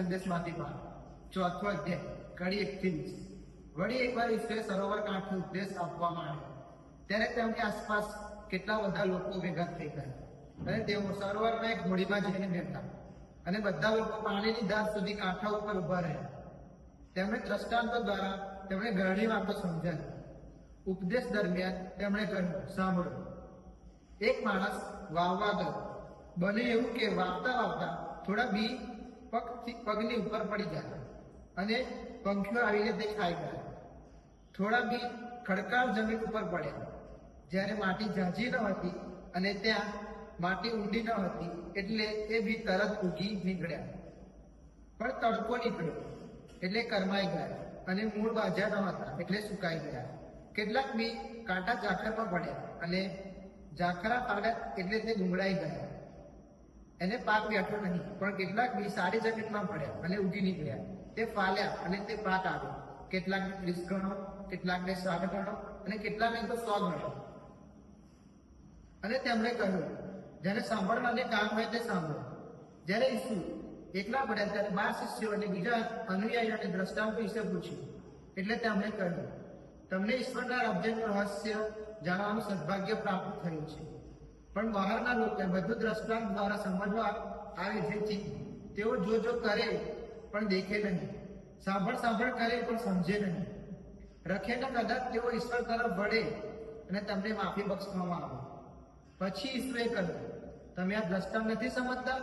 સંદેશમાંથી ભાગ 4થો અધ્યાય કડી 1 થી 20। વળી એકવાર ઈસુએ સરોવર કાંઠે ઉપદેશ આપવામાં આવ્યો, ત્યારે તેમની આસપાસ કેટલા બધા લોકો ભેગા થઈ ગયા, અને તેઓ સરોવરના એક હોડીમાં જઈને બેઠા, અને બધા લોકો પાણીની ધાર સુધી કાંઠા ઉપર ઉભા રહ્યા। તેમણે દ્રષ્ટાંતો દ્વારા તેમણે ઘણી વાતો સમજાવી। ઉપદેશ દરમિયાન તેમણે કહ્યું, સાંભળો, એક માણસ વાવવા ગયો। બને એવું કે વાવતા વાવતા થોડા બી પગની ઉપર પડી ગયા, અને પંખીઓ આવીને તે ખાઈ ગયા। થોડા બી ખડકાળ જમીન ઉપર પડ્યા, જ્યારે માટી ઝાંઝી ન હતી અને ત્યાં માટી ઊંડી ન હતી, એટલે એ બી તરત ઉગી નીકળ્યા। પણ તડકો નીકળ્યો એટલે કરમાઈ ગયા, અને મૂળ બાજ્યા ન હતા એટલે સુકાઈ ગયા। કેટલાક બી કાંટા ઝાખરમાં પડ્યા, અને ઝાખરા પાડ્યા એટલે તે ગુંગળાઈ ગયા, એને પાક બેઠો નહીં। પણ કેટલાક બી સારી જમીનમાં પડ્યા અને ઉગી નીકળ્યા, તે ફાલ્યા અને તે પાક આવ્યો। કેટલાકને 30 ગણો, કેટલાકને 60 ગણો, અને કેટલાકને તો 100 ગણો। અને તેમણે કહ્યું, જેને સાંભળવાને કામ હોય તે સાંભળો। જ્યારે ઈસુ એકલા પડ્યા ત્યારે 12 શિષ્યો અને બીજા અનુયાયીઓને દ્રષ્ટાંત વિશે પૂછ્યું, એટલે તેમણે કહ્યું, તમને ઈશ્વરના રાજ્યનું રહસ્ય જાણવાનું સદભાગ્ય પ્રાપ્ત થયું છે, પણ બહારના લોકોને બધું દ્રષ્ટાંત દ્વારા સમજવા આવે છે। તેઓ જો કરે પણ દેખે નહીં, સાંભળ કરે પણ સમજે નહીં। રખેને કદાચ તેઓ ઈશ્વર તરફ વળે અને તમને માફી બક્ષવામાં આવે। પછી ઈશ્વરે કહ્યું, તમે આ દ્રષ્ટાંત નથી સમજતા,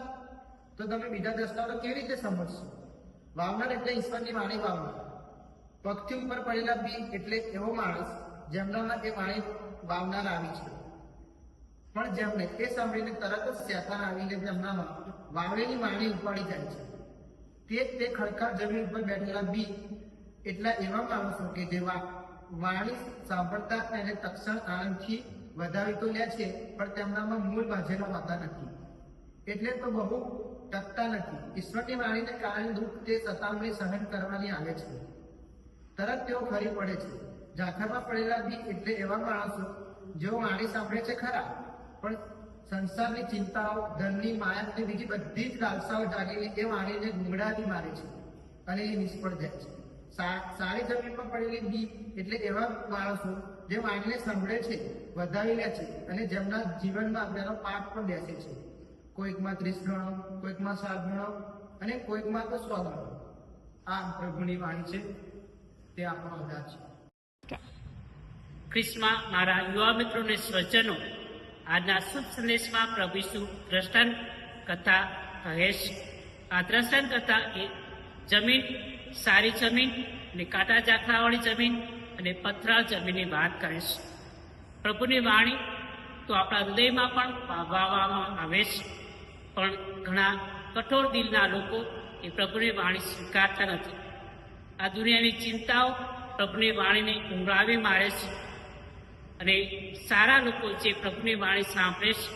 તો તમે બીજા દ્રષ્ટાંતો કેવી રીતે સમજશો? વાવનાર એટલે ઈશ્વરની વાણી વાવનાર। પગથી ઉપર પડેલા બી એટલે એવો માણસ જેમનામાં એ વાણી વાવનાર આવી છે, પણ જેમને એ સાંભળીને તરત જ શેતાન આવીને તેમનામાં વાવેલી વાણી ઉપાડી જાય છે। તે ખડકાળ જમીન ઉપર બેઠેલા બી એટલા એવા માણસો કે જે વાણી સાંભળતા એને તક્ષણ આનંદથી વધાવી તો લે છે, પણ તેમનામાં મૂળ બાંધેલા હોતા નથી, એટલે તો બહુ ટકતા નથી। ઈશ્વરની વાણીને કારણે દુઃખ તે સતામણી સહન કરવાની આવે છે, તરત તેઓ ખરી પડે છે। ઝાખરમાં પડેલા બી એટલે એવા માણસો જેઓ વાણી સાંભળે છે ખરા, પણ સંસારની ચિંતાઓ, ધનની માયા અને બીજી બધી જ લાલસાઓ જાગીને એ વાણીને ગુંગળાવી મારે છે, અને એ નિષ્ફળ જાય છે। સારી જમીનમાં પડેલી બી એટલે એવા માણસો જે વાણીને સાંભળે છે, વધાવી લે છે, અને જેમના જીવનમાં તેનો પાક પણ બેસે છે। કોઈકમાં 30 ગણો, કોઈકમાં 60 ગણો, અને કોઈકમાં તો 100 ગણો। આ પ્રભુની વાણી છે, તે આપણો આધાર છે। ખ્રિસ્તમાં મારા યુવા મિત્રોને સ્વજનો, આજના શુભ સંદેશમાં પ્રભુ ઈસુ દ્રષ્ટાંત કથા કહે છે। આ દ્રષ્ટાંત કથા એ જમીન, સારી જમીન અને કાંટા ઝાખરાવાળી જમીન અને પથરાળ જમીનની વાત કરે છે। પ્રભુની વાણી તો આપણા હૃદયમાં પણ વાવવામાં આવે છે, પણ ઘણા કઠોર દિલના લોકો એ પ્રભુની વાણી સ્વીકારતા નથી। આ દુનિયાની ચિંતાઓ પ્રભુની વાણીને ઊંઘાવી મારે છે, અને સારા લોકો જે પ્રભુની વાણી સાંભળે છે,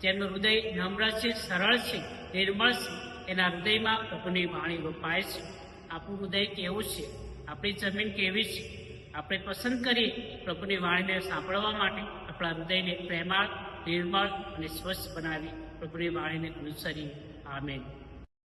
જેમનું હૃદય નમ્ર છે, સરળ છે, નિર્મળ છે, એના હૃદયમાં પ્રભુની વાણી રોપાય છે। આપણું હૃદય કેવું છે, આપણી જમીન કેવી છે? આપણે પસંદ કરીએ પ્રભુની વાણીને સાંભળવા માટે આપણા હૃદયને પ્રેમાળ, નિર્મળ અને સ્વચ્છ બનાવી પ્રભુની વાણીને અનુસરીએ। આમેન।